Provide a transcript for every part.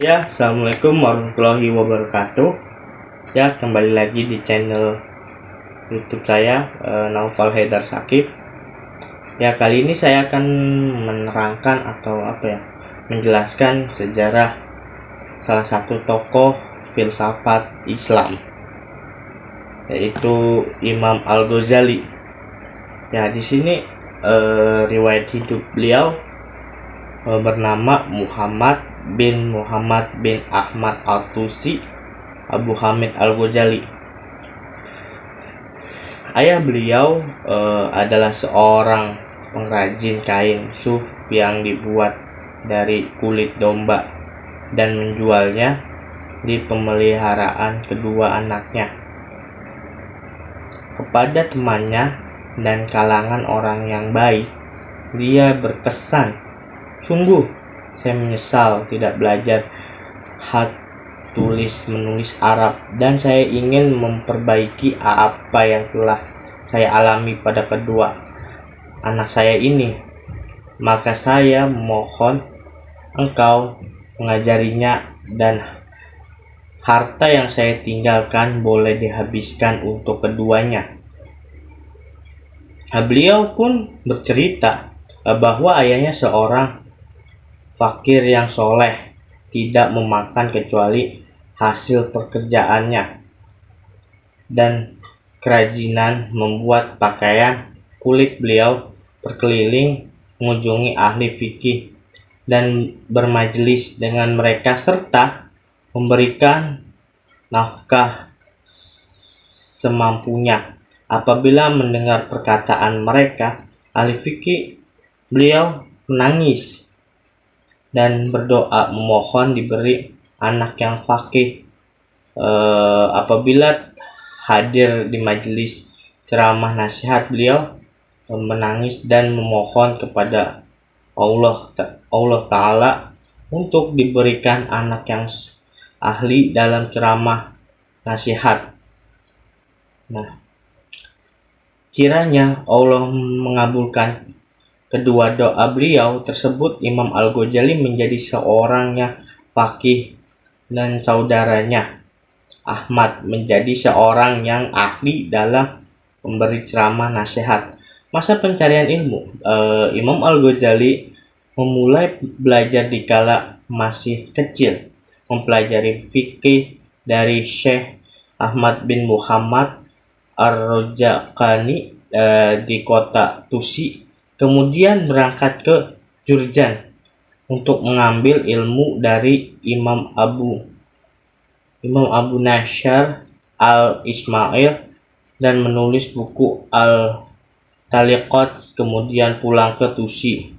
Ya, assalamualaikum warahmatullahi wabarakatuh. Ya, kembali lagi di channel YouTube saya, Naufal Haidar Syakib. Ya, kali ini saya akan menerangkan atau menjelaskan sejarah salah satu tokoh filsafat Islam, yaitu Imam Al-Ghazali. Ya, di sini riwayat hidup beliau bernama Muhammad bin Ahmad Al-Tusi Abu Hamid Al-Ghazali. Ayah beliau adalah seorang pengrajin kain suf yang dibuat dari kulit domba dan menjualnya di pemeliharaan kedua anaknya kepada temannya dan kalangan orang yang baik. Dia berpesan, "Sungguh, saya menyesal tidak belajar tulis menulis Arab dan saya ingin memperbaiki apa yang telah saya alami pada kedua anak saya ini. Maka saya mohon engkau mengajarinya dan harta yang saya tinggalkan boleh dihabiskan untuk keduanya." Beliau pun bercerita bahwa ayahnya seorang fakir yang soleh, tidak memakan kecuali hasil pekerjaannya, dan kerajinan membuat pakaian kulit. Beliau berkeliling mengunjungi ahli fikih dan bermajelis dengan mereka serta memberikan nafkah semampunya. Apabila mendengar perkataan mereka, ahli fikih, beliau menangis dan berdoa memohon diberi anak yang faqih. Apabila hadir di majelis ceramah nasihat, beliau menangis dan memohon kepada Allah Ta'ala untuk diberikan anak yang ahli dalam ceramah nasihat. Kiranya Allah mengabulkan kedua doa beliau tersebut. Imam Al-Ghazali menjadi seorang yang faqih dan saudaranya Ahmad menjadi seorang yang ahli dalam memberi ceramah nasihat. Masa pencarian ilmu, Imam Al-Ghazali memulai belajar dikala masih kecil, mempelajari fikih dari Syekh Ahmad bin Muhammad Ar-Rojaqani di kota Tusi. Kemudian berangkat ke Jurjan untuk mengambil ilmu dari Imam Abu Nasyar al-Ismail dan menulis buku Al-Taliqat. Kemudian pulang ke Tusi.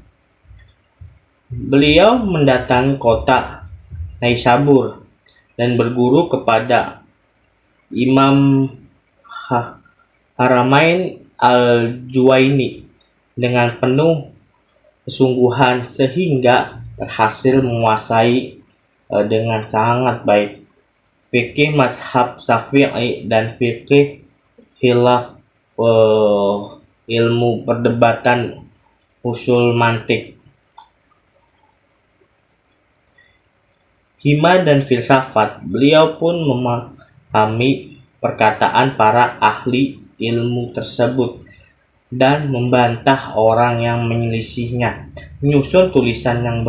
Beliau mendatangi kota Naisabur dan berguru kepada Imam Haramain Al-Juwaini dengan penuh kesungguhan sehingga berhasil menguasai dengan sangat baik fikih mazhab Syafi'i dan fikih khilaf, ilmu perdebatan, usul mantik, hima dan filsafat. Beliau pun memahami perkataan para ahli ilmu tersebut dan membantah orang yang menyelisihnya. Menyusun tulisan yang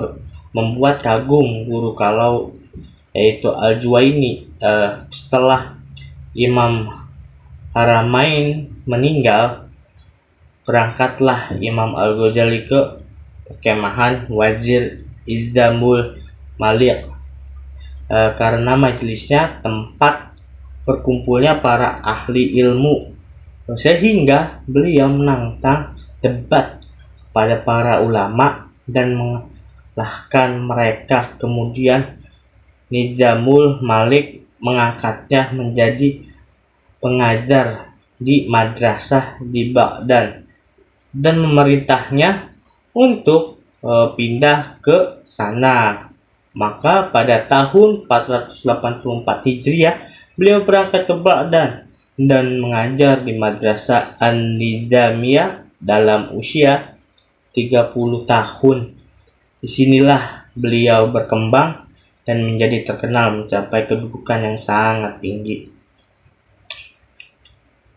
membuat kagum guru kalau yaitu Al-Juwaini. Setelah Imam Haramain meninggal, berangkatlah Imam Al-Ghazali ke perkemahan Wazir Izzamul Malik karena majelisnya tempat berkumpulnya para ahli ilmu, sehingga beliau menantang debat pada para ulama dan mengalahkan mereka. Kemudian Nizamul Malik mengangkatnya menjadi pengajar di madrasah di Baghdad dan memerintahnya untuk pindah ke sana. Maka pada tahun 484 Hijriah beliau berangkat ke Baghdad dan mengajar di Madrasah An-Nizamiyah dalam usia 30 tahun. Disinilah beliau berkembang dan menjadi terkenal mencapai kedudukan yang sangat tinggi.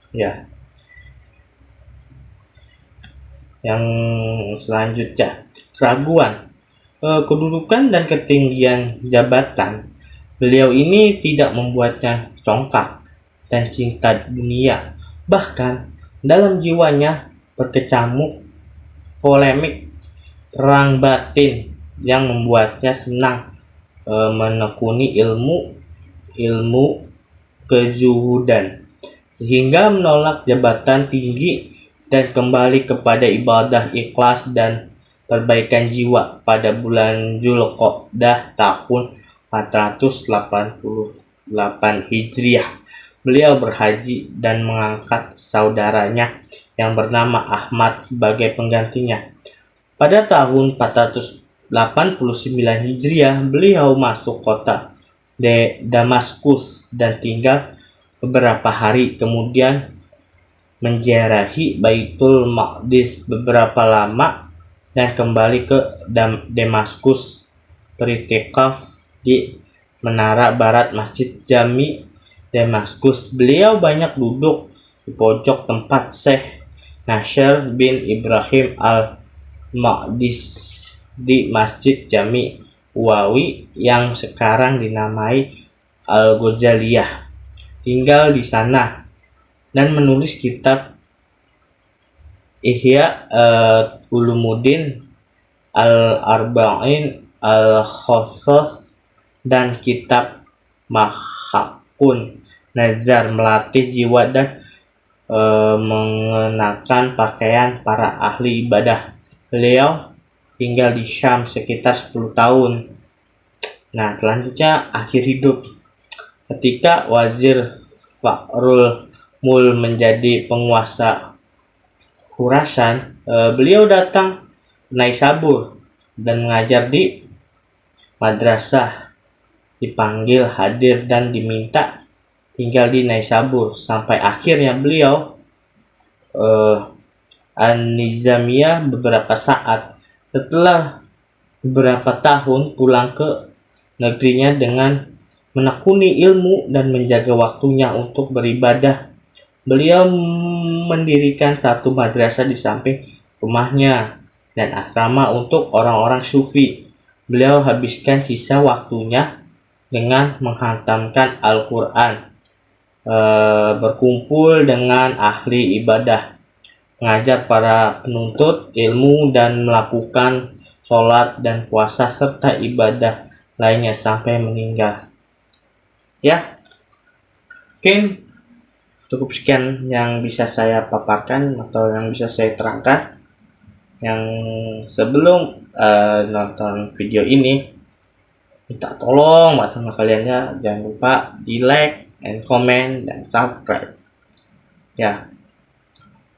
Ya, yang selanjutnya, keraguan, kedudukan dan ketinggian jabatan. Beliau ini tidak membuatnya congkak dan cinta dunia. Bahkan dalam jiwanya berkecamuk polemik perang batin yang membuatnya senang menekuni ilmu kezuhudan, sehingga menolak jabatan tinggi dan kembali kepada ibadah ikhlas dan perbaikan jiwa. Pada bulan Zulqa'dah tahun 488 Hijriah, beliau berhaji dan mengangkat saudaranya yang bernama Ahmad sebagai penggantinya. Pada tahun 489 Hijriah, beliau masuk kota Damaskus dan tinggal beberapa hari, kemudian menziarahi Baitul Maqdis beberapa lama dan kembali ke Damaskus, beritikaf di menara barat Masjid Jami Damaskus. Beliau banyak duduk di pojok tempat Syekh Nasr bin Ibrahim al-Maqdis di Masjid Jami Uwawi yang sekarang dinamai Al-Ghazaliyah. Tinggal di sana dan menulis kitab Ihya Ulumuddin, Al-Arba'in Al-Khassas, dan kitab Mahakun Nazar, melatih jiwa dan mengenakan pakaian para ahli ibadah. Beliau tinggal di Syam sekitar 10 tahun. Nah, selanjutnya akhir hidup. Ketika Wazir Fakhrul Mul menjadi penguasa Khurasan, beliau datang ke Naisabur dan mengajar di madrasah. Dipanggil hadir dan diminta tinggal di Naisabur sampai akhirnya beliau An-Nizamiyah beberapa saat. Setelah beberapa tahun pulang ke negerinya dengan menekuni ilmu dan menjaga waktunya untuk beribadah, beliau mendirikan satu madrasah di samping rumahnya dan asrama untuk orang-orang sufi. Beliau habiskan sisa waktunya dengan menghantamkan Al-Quran, berkumpul dengan ahli ibadah, mengajar para penuntut ilmu, dan melakukan sholat dan puasa serta ibadah lainnya sampai meninggal. Ya, mungkin cukup sekian yang bisa saya paparkan atau yang bisa saya terangkan. Yang sebelum nonton video ini, minta tolong buat sama kaliannya, jangan lupa di like and comment dan subscribe. Ya,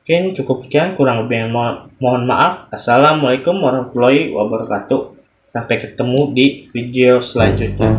mungkin cukup sekian, kurang lebih mohon maaf. Assalamualaikum warahmatullahi wabarakatuh. Sampai ketemu di video selanjutnya.